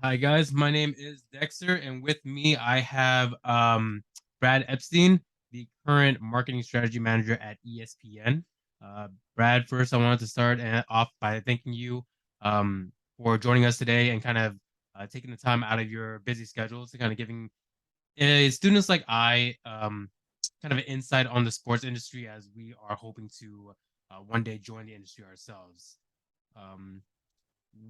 Hi guys, my name is Dexter, and with me I have Brad Epstein, the current marketing strategy manager at ESPN. Brad, first I wanted to start off by thanking you for joining us today and kind of taking the time out of your busy schedules to kind of giving students like I kind of an insight on the sports industry as we are hoping to one day join the industry ourselves. Um,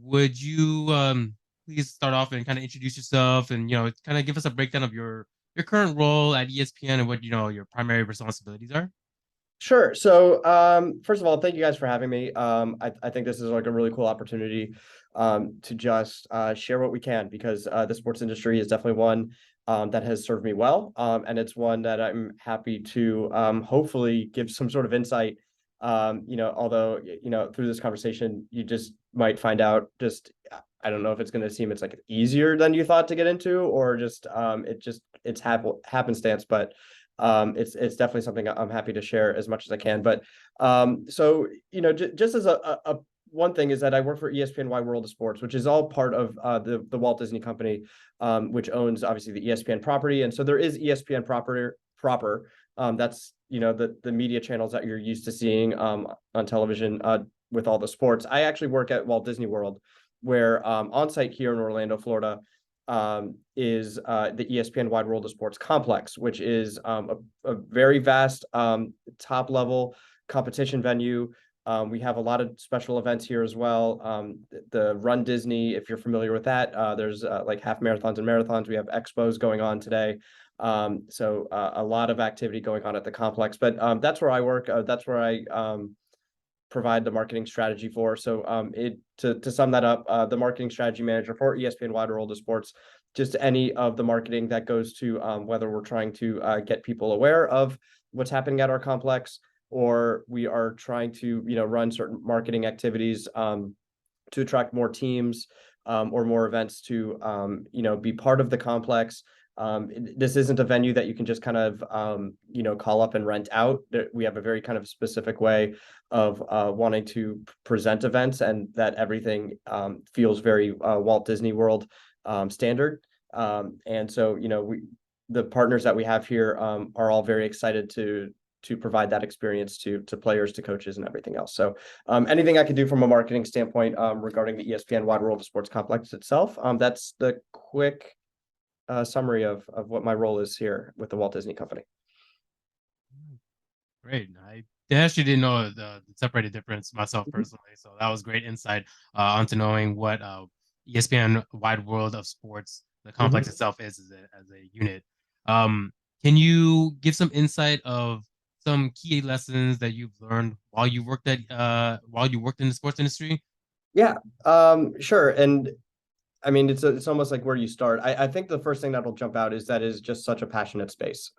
would you please start off and kind of introduce yourself and kind of give us a breakdown of your current role at ESPN and what your primary responsibilities are? Sure. So, first of all, thank you guys for having me. I think this is like a really cool opportunity to just share what we can because the sports industry is definitely one that has served me well. And it's one that I'm happy to hopefully give some sort of insight. Although, through this conversation, you just might find out I don't know if it's going to seem it's like easier than you thought to get into, or it's happenstance, but it's definitely something I'm happy to share as much as I can. But so just as a one thing is that I work for ESPN Wide World of Sports, which is all part of the Walt Disney Company, which owns obviously the ESPN property, and so there is ESPN proper. That's the media channels that you're used to seeing on television with all the sports. I actually work at Walt Disney World, where on site here in Orlando, Florida, is the ESPN Wide World of Sports complex, which is a very vast top level competition venue. We have a lot of special events here as well. The Run Disney, if you're familiar with that, there's like half marathons and marathons. We have expos going on today. So a lot of activity going on at the complex, but that's where I work. That's where I provide the marketing strategy for. So to sum that up, the marketing strategy manager for ESPN Wide World of Sports, just any of the marketing that goes to whether we're trying to get people aware of what's happening at our complex, or we are trying to run certain marketing activities to attract more teams or more events to be part of the complex. This isn't a venue that you can just kind of call up and rent out. We have a very kind of specific way of wanting to present events, and that everything feels very Walt Disney World standard. And so the partners that we have here are all very excited to provide that experience to players, to coaches, and everything else. So anything I could do from a marketing standpoint regarding the ESPN Wide World of Sports complex itself, that's the quick summary of what my role is here with the Walt Disney Company. Great. I actually didn't know the separated difference myself personally, so that was great insight onto knowing what ESPN Wide World of Sports, the complex Mhm. itself is as a unit. Um, can you give some insight of some key lessons that you've learned while you worked in the sports industry? Yeah, sure. And I mean, it's almost like where you start. I think the first thing that'll jump out is that is just such a passionate space.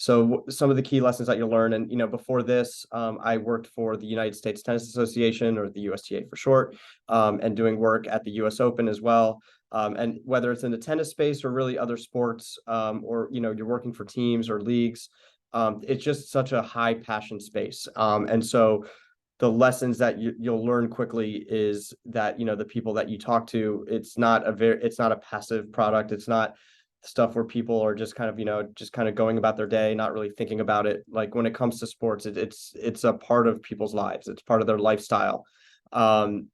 So some of the key lessons that you'll learn, and before this, I worked for the United States Tennis Association, or the USTA for short, and doing work at the US Open as well. And whether it's in the tennis space or really other sports, or you're working for teams or leagues, it's just such a high passion space. And so the lessons that you'll learn quickly is that the people that you talk to, it's not a passive product. It's not stuff where people are just kind of just kind of going about their day, not really thinking about it. Like when it comes to sports, it's a part of people's lives. It's part of their lifestyle. And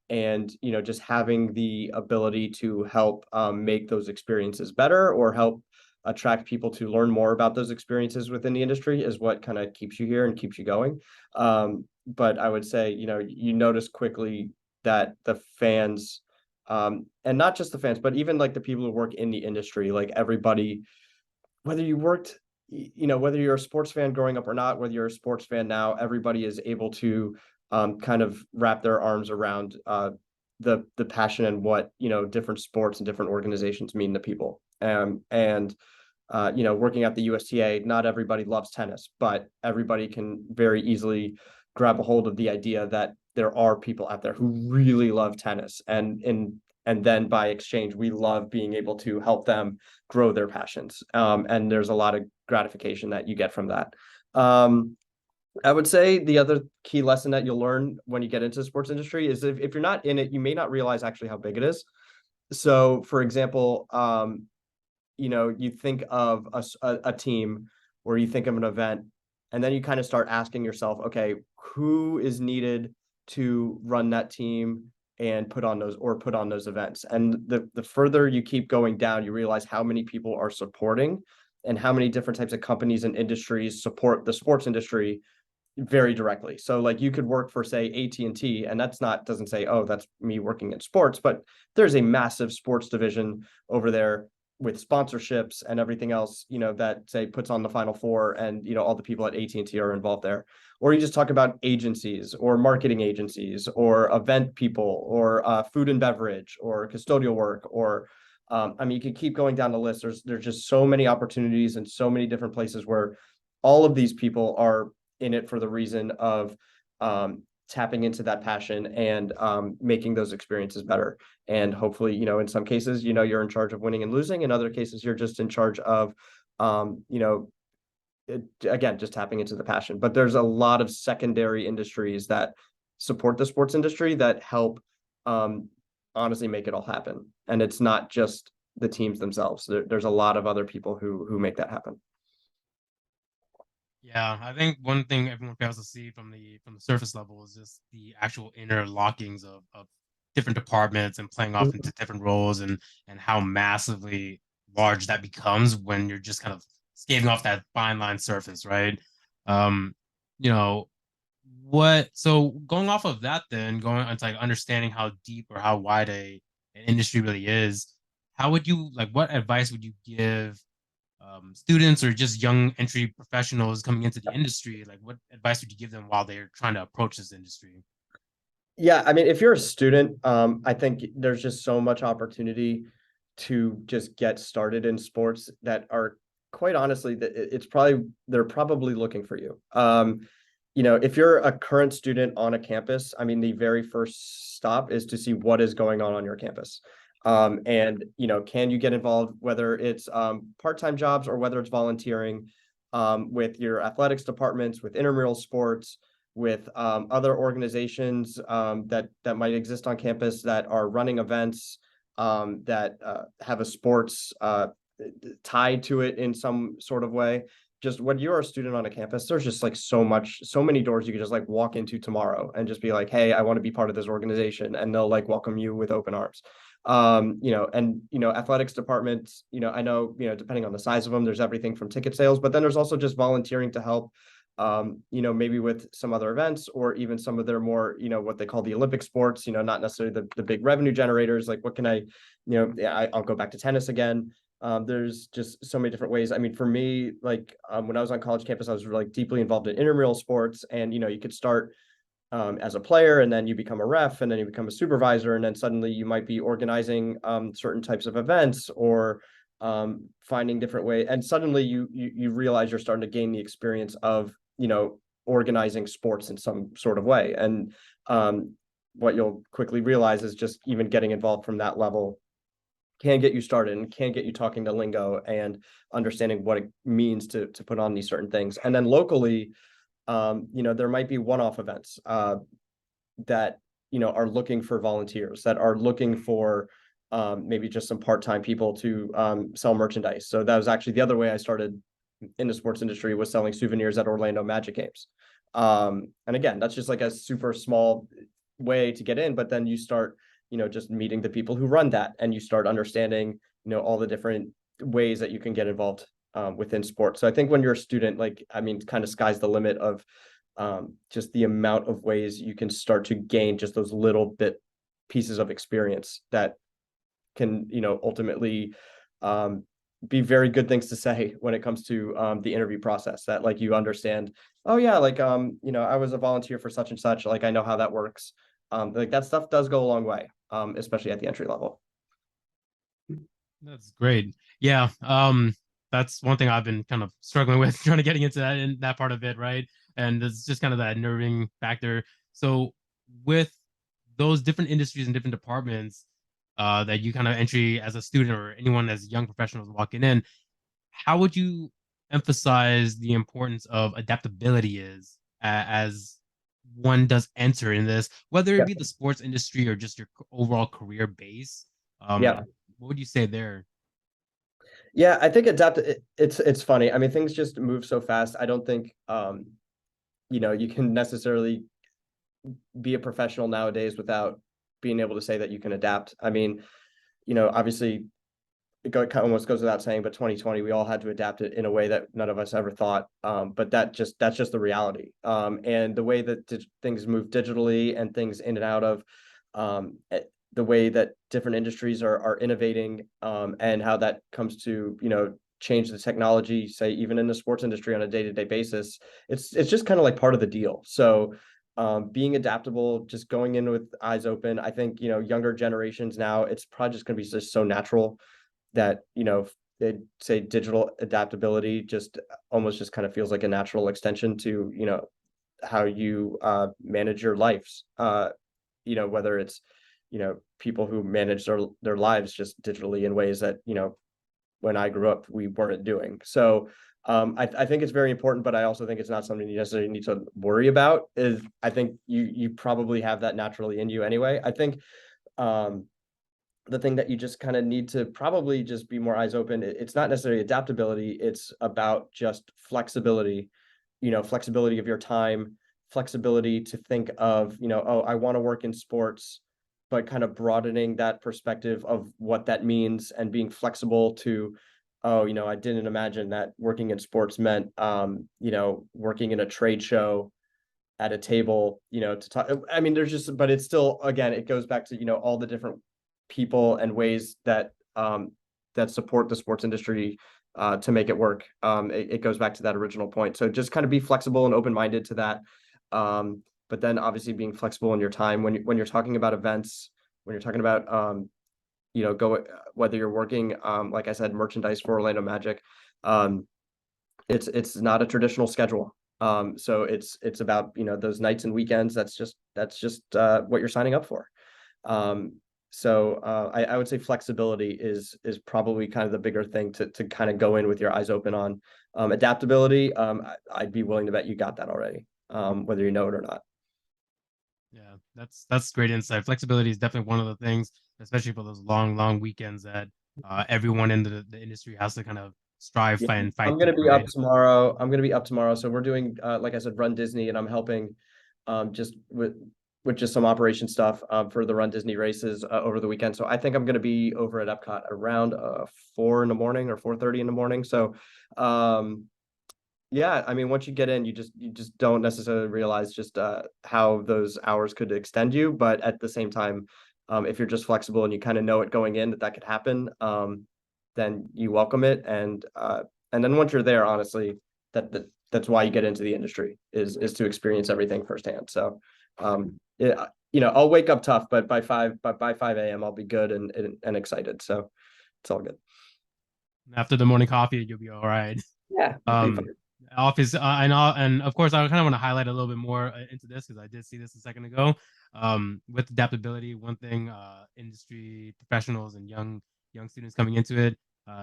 just having the ability to help make those experiences better, or help attract people to learn more about those experiences within the industry, is what kind of keeps you here and keeps you going. But I would say, you notice quickly that the fans, and not just the fans, but even like the people who work in the industry, like everybody, whether you worked, whether you're a sports fan growing up or not, whether you're a sports fan now, everybody is able to kind of wrap their arms around the passion and what different sports and different organizations mean to people. And working at the USTA, not everybody loves tennis, but everybody can very easily grab a hold of the idea that there are people out there who really love tennis, and then by exchange, we love being able to help them grow their passions. And there's a lot of gratification that you get from that. Um, I would say the other key lesson that you'll learn when you get into the sports industry is if you're not in it, you may not realize actually how big it is. So for example, you think of a team, or you think of an event, and then you kind of start asking yourself, okay, who is needed to run that team and put on those events? And the further you keep going down, you realize how many people are supporting and how many different types of companies and industries support the sports industry very directly. So like you could work for say AT&T, and that's not doesn't say, oh, that's me working in sports, but there's a massive sports division over there with sponsorships and everything else, that say puts on the Final Four, and all the people at AT&T are involved there. Or you just talk about agencies or marketing agencies or event people or food and beverage or custodial work, or I mean, you could keep going down the list. There's just so many opportunities and so many different places where all of these people are in it for the reason of tapping into that passion and making those experiences better. And hopefully, in some cases, you're in charge of winning and losing. In other cases, you're just in charge of, again, just tapping into the passion. But there's a lot of secondary industries that support the sports industry that help um, honestly make it all happen. And it's not just the teams themselves. There's a lot of other people who make that happen. Yeah, I think one thing everyone fails to see from the surface level is just the actual inner lockings of different departments and playing off into different roles, and how massively large that becomes when you're just kind of skating off that fine line surface, right? Um, you know, what so going off of that, then going into like understanding how deep or how wide an industry really is, how would you like what advice would you give students or just young entry professionals coming into the industry? Like, what advice would you give them while they're trying to approach this industry? Yeah, I mean, if you're a student, I think there's just so much opportunity to just get started in sports that are quite honestly that it's probably they're probably looking for you. If you're a current student on a campus, I mean, the very first stop is to see what is going on your campus. And can you get involved, whether it's part-time jobs or whether it's volunteering with your athletics departments, with intramural sports, with other organizations that might exist on campus that are running events that have a sports tied to it in some sort of way. Just when you're a student on a campus, there's just like so many doors you could just like walk into tomorrow and just be like, hey, I want to be part of this organization, and they'll like welcome you with open arms. Athletics departments, I know, depending on the size of them, there's everything from ticket sales, but then there's also just volunteering to help maybe with some other events, or even some of their more, what they call the Olympic sports, not necessarily the big revenue generators. Like, what can I'll go back to tennis again. There's just so many different ways. I mean, for me, like when I was on college campus, I was like deeply involved in intramural sports, and you could start as a player, and then you become a ref, and then you become a supervisor, and then suddenly you might be organizing certain types of events, or finding different ways, and suddenly you realize you're starting to gain the experience of organizing sports in some sort of way. And what you'll quickly realize is just even getting involved from that level can get you started and can get you talking to lingo and understanding what it means to put on these certain things. And then locally, there might be one-off events that are looking for volunteers, that are looking for maybe just some part-time people to sell merchandise. So that was actually the other way I started in the sports industry, was selling souvenirs at Orlando Magic games. And again, that's just like a super small way to get in, but then you start, just meeting the people who run that, and you start understanding, all the different ways that you can get involved within sports. So I think when you're a student, like, I mean, kind of sky's the limit of just the amount of ways you can start to gain just those little bit pieces of experience that can, ultimately um, be very good things to say when it comes to the interview process. That like you understand, oh yeah, like I was a volunteer for such and such. Like I know how that works. Like that stuff does go a long way, especially at the entry level. That's great. Yeah. That's one thing I've been kind of struggling with, trying to getting into that in that part of it, right? And it's just kind of that nerving factor. So with those different industries and different departments that you kind of entry as a student or anyone as young professionals walking in, how would you emphasize the importance of adaptability is as one does enter in this, whether it Yeah. be the sports industry or just your overall career base? Yeah. What would you say there? Yeah, I think it's funny. I mean, things just move so fast. I don't think you can necessarily be a professional nowadays without being able to say that you can adapt. I mean, obviously kind of almost goes without saying, but 2020, we all had to adapt it in a way that none of us ever thought. But that's just the reality. And the way that things move digitally and things in and out of, the way that different industries are innovating, and how that comes to change the technology, say even in the sports industry on a day-to-day basis, it's just kind of like part of the deal. So being adaptable, just going in with eyes open. I think younger generations now, it's probably just going to be just so natural that they say digital adaptability just almost just kind of feels like a natural extension to how you manage your lives, whether it's people who manage their lives just digitally in ways that when I grew up we weren't doing. So I think it's very important, but I also think it's not something you necessarily need to worry about. Is I think you probably have that naturally in you anyway. I think um the thing that you just kind of need to probably just be more eyes open. It's not necessarily adaptability. It's about just flexibility, flexibility of your time, flexibility to think of, oh, I want to work in sports, but kind of broadening that perspective of what that means and being flexible to, oh, I didn't imagine that working in sports meant, working in a trade show at a table, to talk. I mean, there's just, but it's still, again, it goes back to, all the different people and ways that support the sports industry to make it work. It goes back to that original point. So just kind of be flexible and open-minded to that. But then obviously being flexible in your time when you're talking about events, when you're talking about go whether you're working like I said, merchandise for Orlando Magic, um, it's not a traditional schedule. So it's about those nights and weekends. That's just what you're signing up for. Um, so I would say flexibility is probably kind of the bigger thing to kind of go in with your eyes open on. Adaptability, I'd be willing to bet you got that already, whether you know it or not. Yeah, that's great insight. Flexibility is definitely one of the things, especially for those long weekends that everyone in the industry has to kind of strive Yeah. and fight I'm through, gonna be up right? tomorrow. I'm gonna be up tomorrow. So we're doing like I said, Run Disney, and I'm helping just with just some operation stuff for the Run Disney races over the weekend. So I think I'm gonna be over at Epcot around 4 in the morning or 4:30 in the morning. So um yeah, I mean, once you get in, you just don't necessarily realize just how those hours could extend you. But at the same time, if you're just flexible and you kind of know it going in that that could happen, then you welcome it. And then once you're there, honestly, that's why you get into the industry is to experience everything firsthand. So, yeah, I'll wake up tough, but by 5 a.m. I'll be good and excited. So it's all good. After the morning coffee, you'll be all right. Yeah, be Um, fine. office, and of course, I kind of want to highlight a little bit more into this because I did see this a second ago. With adaptability, one thing, industry professionals and young students coming into it,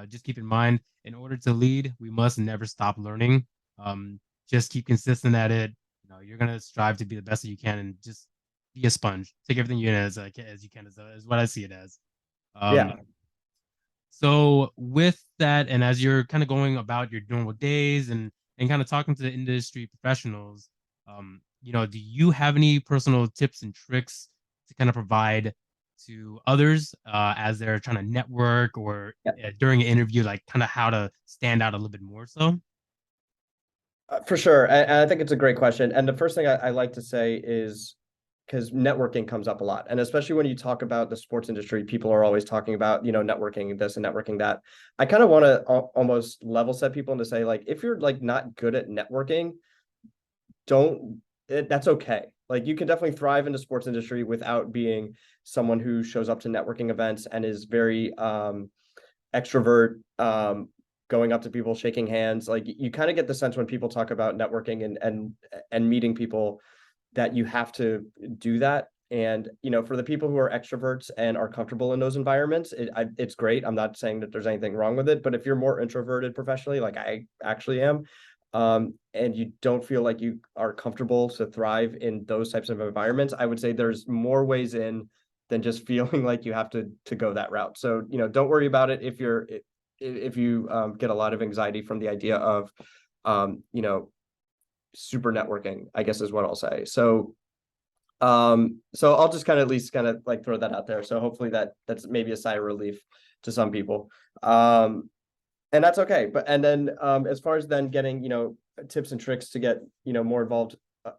just keep in mind, in order to lead, we must never stop learning. Um, just keep consistent at it. You're gonna strive to be the best that you can, and just be a sponge. Take everything you in as you can, as what I see it as. Um, Yeah. so with that, and as you're kind of going about your normal days and kind of talking to the industry professionals, do you have any personal tips and tricks to kind of provide to others as they're trying to network or during an interview, like kind of how to stand out a little bit more so? For sure. And I think it's a great question. And the first thing I like to say is because networking comes up a lot. And especially when you talk about the sports industry, people are always talking about, networking this and networking that. I kind of want to almost level set people and to say, like, if you're like not good at networking, that's okay. Like you can definitely thrive in the sports industry without being someone who shows up to networking events and is very extrovert, going up to people, shaking hands. Like you kind of get the sense when people talk about networking and meeting people that you have to do that. And for the people who are extroverts and are comfortable in those environments, it's great. I'm not saying that there's anything wrong with it, but if you're more introverted professionally, like I actually am, and you don't feel like you are comfortable to thrive in those types of environments, I would say there's more ways in than just feeling like you have to go that route. So, don't worry about it if you get a lot of anxiety from the idea of super networking, I guess is what I'll say. So I'll just kind of at least kind of like throw that out there. So hopefully that's maybe a sigh of relief to some people. And that's okay. But and then as far as then getting, tips and tricks to get, more involved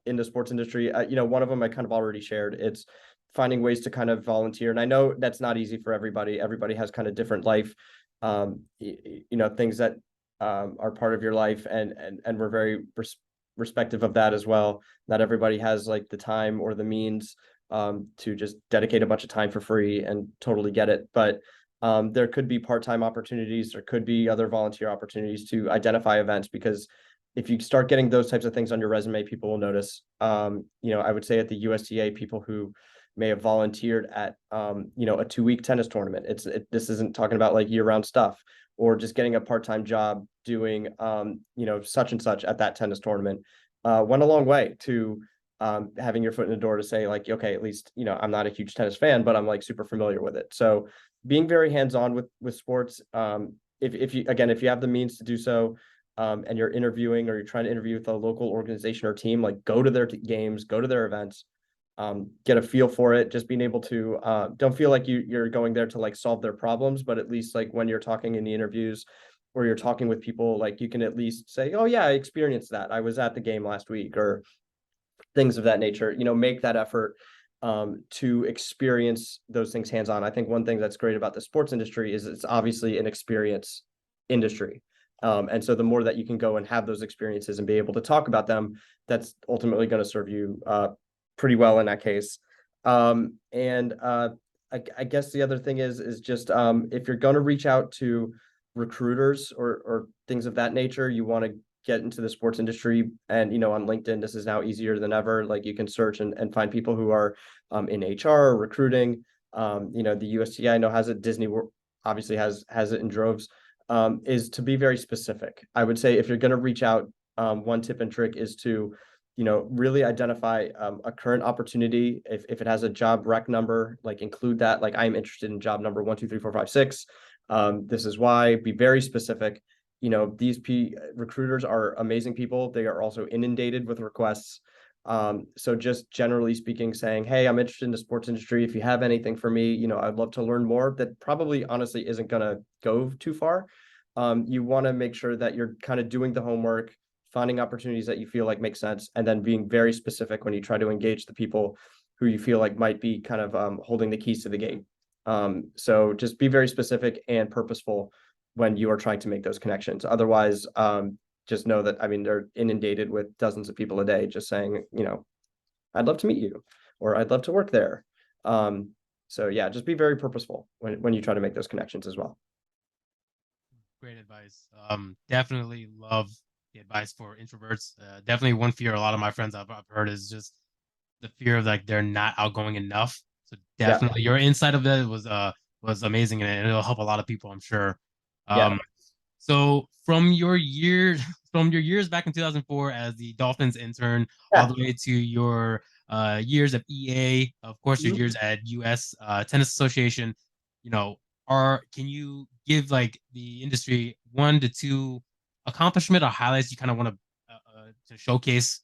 in the sports industry, one of them I kind of already shared. It's finding ways to kind of volunteer. And I know that's not easy for everybody. Everybody has kind of different life, things that are part of your life, and we're very respective of that as well. Not everybody has like the time or the means to just dedicate a bunch of time for free, and totally get it. But there could be part-time opportunities, there could be other volunteer opportunities to identify events, because if you start getting those types of things on your resume, people will notice. I would say at the USTA, people who may have volunteered at a 2-week tennis tournament. This isn't talking about like year-round stuff, or just getting a part-time job doing such and such at that tennis tournament went a long way to having your foot in the door to say like, okay, at least I'm not a huge tennis fan, but I'm like super familiar with it. So being very hands-on with sports, if you have the means to do so, and you're interviewing, or you're trying to interview with a local organization or team, like go to their games, go to their events, get a feel for it. Just being able to don't feel like you're going there to like solve their problems, but at least like when you're talking in the interviews, or you're talking with people, like you can at least say, oh yeah, I experienced that, I was at the game last week, or things of that nature. Make that effort to experience those things hands on. I think one thing that's great about the sports industry is it's obviously an experience industry. And so the more that you can go and have those experiences and be able to talk about them, that's ultimately going to serve you pretty well in that case. And I guess the other thing is just if you're going to reach out to recruiters or things of that nature, you want to get into the sports industry, and on LinkedIn, this is now easier than ever. Like you can search and find people who are in HR or recruiting. The USTA I know has it. Disney obviously has it in droves. Is to be very specific. I would say if you're going to reach out, one tip and trick is to really identify a current opportunity. If it has a job rec number, like include that. Like I'm interested in job number 1, 2, 3, 4, 5, 6. This is why. Be very specific. These recruiters are amazing people. They are also inundated with requests. So just generally speaking, saying, hey, I'm interested in the sports industry. If you have anything for me, I'd love to learn more. That probably honestly isn't going to go too far. You want to make sure that you're kind of doing the homework, finding opportunities that you feel like make sense, and then being very specific when you try to engage the people who you feel like might be kind of holding the keys to the gate. So just be very specific and purposeful when you are trying to make those connections. Otherwise, just know that, I mean, they're inundated with dozens of people a day just saying, I'd love to meet you, or I'd love to work there. So yeah, just be very purposeful when you try to make those connections as well. Great advice. Definitely love the advice for introverts. Definitely one fear a lot of my friends I've heard is just the fear of like they're not outgoing enough. So Yeah, definitely your insight of it was amazing, and it'll help a lot of people, I'm sure. yeah, So from your years back in 2004 as the Dolphins intern, all yeah. the way to your years of EA, of course, your Mhm. years at US Tennis Association, you know, can you give like the industry 1 to 2 accomplishment or highlights you kind of want to showcase?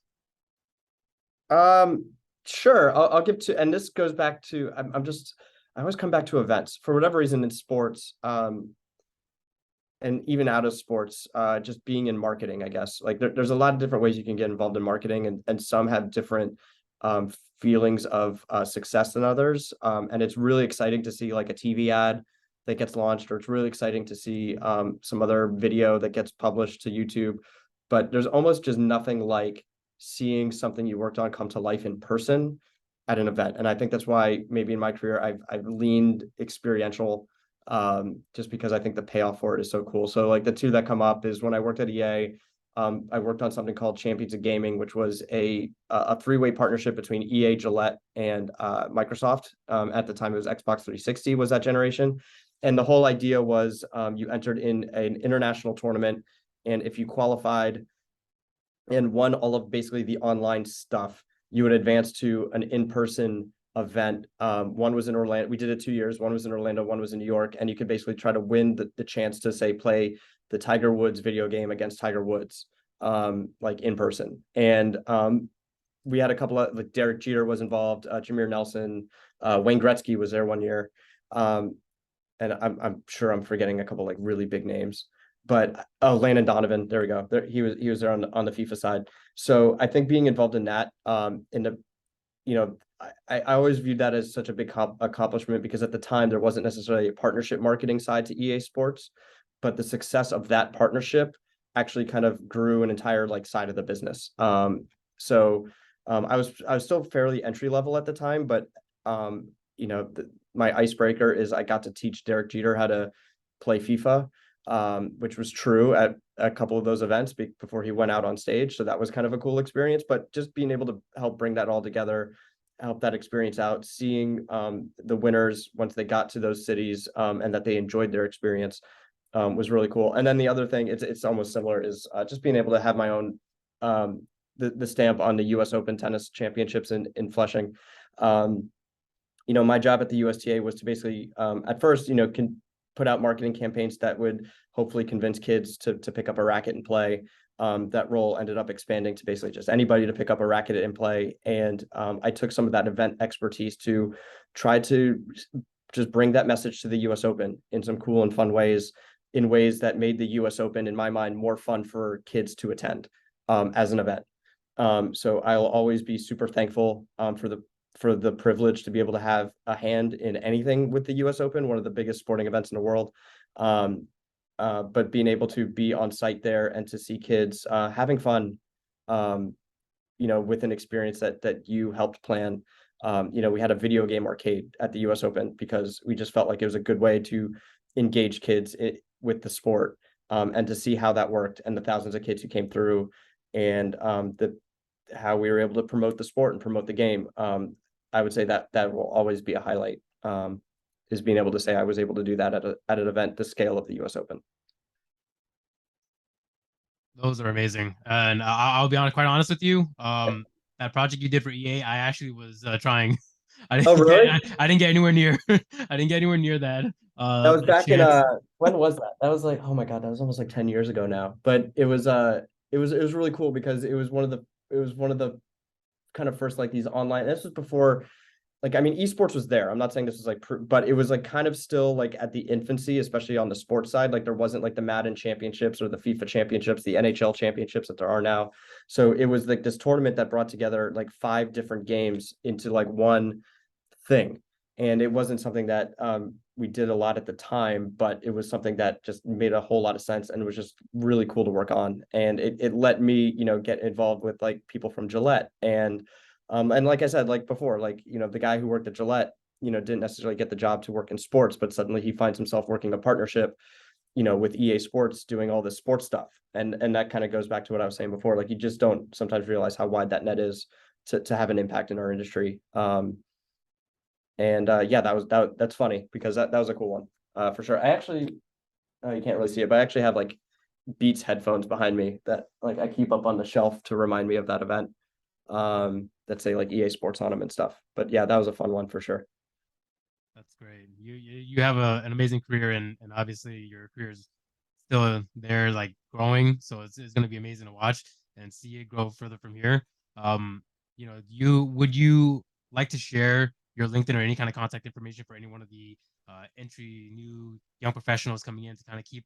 Um, sure. I'll give to, and this goes back to, I always come back to events for whatever reason in sports. And even out of sports, just being in marketing, I guess. Like there's a lot of different ways you can get involved in marketing, and some have different feelings of success than others. And it's really exciting to see like a TV ad that gets launched, or it's really exciting to see some other video that gets published to YouTube. But there's almost just nothing like seeing something you worked on come to life in person at an event. And I think that's why maybe in my career I've leaned experiential, just because I think the payoff for it is so cool. So like the two that come up is when I worked at EA, I worked on something called Champions of Gaming, which was a three-way partnership between EA, Gillette, and Microsoft. At the time, it was Xbox 360 was that generation. And the whole idea was you entered in an international tournament, and if you qualified and won all of basically the online stuff, you would advance to an in-person event. One was in Orlando. We did it 2 years. One was in Orlando, one was in New York, and you could basically try to win the chance to say play the Tiger Woods video game against Tiger Woods, like in person. And we had a couple of like Derek Jeter was involved, Jameer Nelson, Wayne Gretzky was there one year. Um, and I'm sure I'm forgetting a couple like really big names. But oh, Landon Donovan, there we go. There, he was there on the FIFA side. So I think being involved in that, in the you know, I always viewed that as such a big accomplishment because at the time there wasn't necessarily a partnership marketing side to EA Sports, but the success of that partnership actually kind of grew an entire like side of the business. I was still fairly entry level at the time, but my icebreaker is I got to teach Derek Jeter how to play FIFA, which was true at a couple of those events before he went out on stage. So that was kind of a cool experience. But just being able to help bring that all together, help that experience out, seeing the winners once they got to those cities, and that they enjoyed their experience, was really cool. And then the other thing, it's almost similar, is just being able to have my own the stamp on the U.S. Open tennis championships in Flushing. My job at the USTA was to basically, at first, can put out marketing campaigns that would hopefully convince kids to pick up a racket and play. That role ended up expanding to basically just anybody to pick up a racket and play. And I took some of that event expertise to try to just bring that message to the US Open in some cool and fun ways, in ways that made the US Open, in my mind, more fun for kids to attend, as an event. So I'll always be super thankful, for the privilege to be able to have a hand in anything with the US Open, one of the biggest sporting events in the world. But being able to be on site there and to see kids having fun, with an experience that you helped plan. We had a video game arcade at the US Open because we just felt like it was a good way to engage kids with the sport, and to see how that worked and the thousands of kids who came through, and how we were able to promote the sport and promote the game. I would say that will always be a highlight, is being able to say I was able to do that at an event the scale of the US Open. Those are amazing, and I'll be quite honest with you. That project you did for EA, I actually was trying. I Oh, didn't get, really? I didn't get anywhere near. I didn't get anywhere near that. That was That back in chance. when was that? That was like, oh my God, that was almost like 10 years ago now. But it was really cool because it was one of the kind of first like these online. This was before, like, I mean, esports was there. I'm not saying this was like but it was like kind of still like at the infancy, especially on the sports side. Like there wasn't like the Madden championships or the FIFA championships, the NHL championships that there are now. So it was like this tournament that brought together like five different games into like one thing. And it wasn't something that we did a lot at the time, but it was something that just made a whole lot of sense and was just really cool to work on. And it let me, get involved with like people from Gillette. And like I said, like before, like, the guy who worked at Gillette, didn't necessarily get the job to work in sports, but suddenly he finds himself working a partnership, with EA Sports doing all this sports stuff. And that kind of goes back to what I was saying before. Like you just don't sometimes realize how wide that net is to have an impact in our industry. And yeah, that's funny because that was a cool one, for sure. I actually, you can't really see it, but I actually have like Beats headphones behind me that like I keep up on the shelf to remind me of that event, that say like EA Sports on them and stuff. But yeah, that was a fun one for sure. That's great. You have an amazing career, and obviously your career is still there, like growing. So it's going to be amazing to watch and see it grow further from here. You would you like to share your LinkedIn or any kind of contact information for any one of the entry new young professionals coming in to kind of keep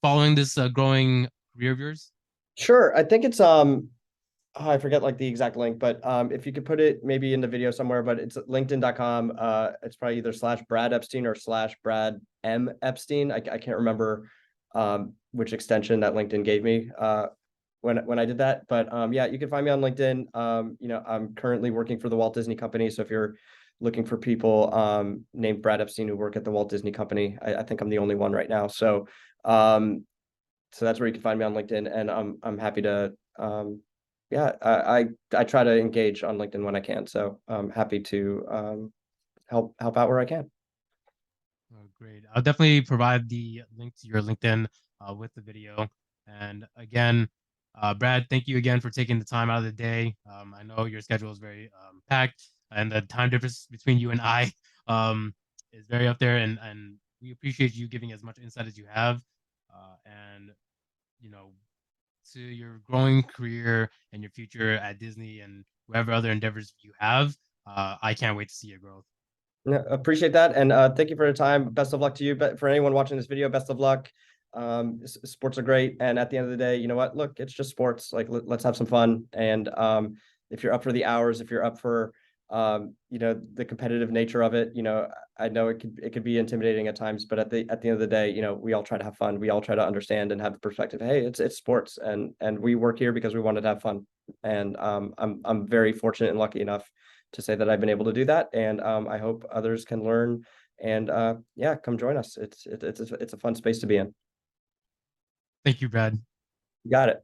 following this growing career of yours? Sure. I think it's oh, I forget like the exact link, but if you could put it maybe in the video somewhere, but it's linkedin.com. It's probably either slash Brad Epstein or slash Brad M Epstein. I can't remember which extension that LinkedIn gave me when I did that. But yeah, you can find me on LinkedIn. I'm currently working for the Walt Disney Company. So if you're looking for people named Brad Epstein who work at the Walt Disney Company, I think I'm the only one right now. So that's where you can find me on LinkedIn, and I'm happy to yeah, I try to engage on LinkedIn when I can. So I'm happy to help out where I can. Oh, great. I'll definitely provide the link to your LinkedIn with the video. And again, Brad, thank you again for taking the time out of the day. I know your schedule is very packed. and the time difference between you and I is very up there, and we appreciate you giving as much insight as you have, and you know, to your growing career and your future at Disney and whatever other endeavors you have. I can't wait to see your growth. Yeah, appreciate that. And thank you for your time. Best of luck to you. But for anyone watching this video, best of luck. Sports are great. And at the end of the day, you know what? Look, it's just sports. Like let's have some fun. And if you're up for the hours, if you're up for the competitive nature of it, I know it could be intimidating at times, but at the end of the day, we all try to have fun. We all try to understand and have the perspective. Hey, it's sports, and we work here because we wanted to have fun. And I'm very fortunate and lucky enough to say that I've been able to do that. And I hope others can learn and yeah, come join us. It's a fun space to be in. Thank you, Brad. You got it.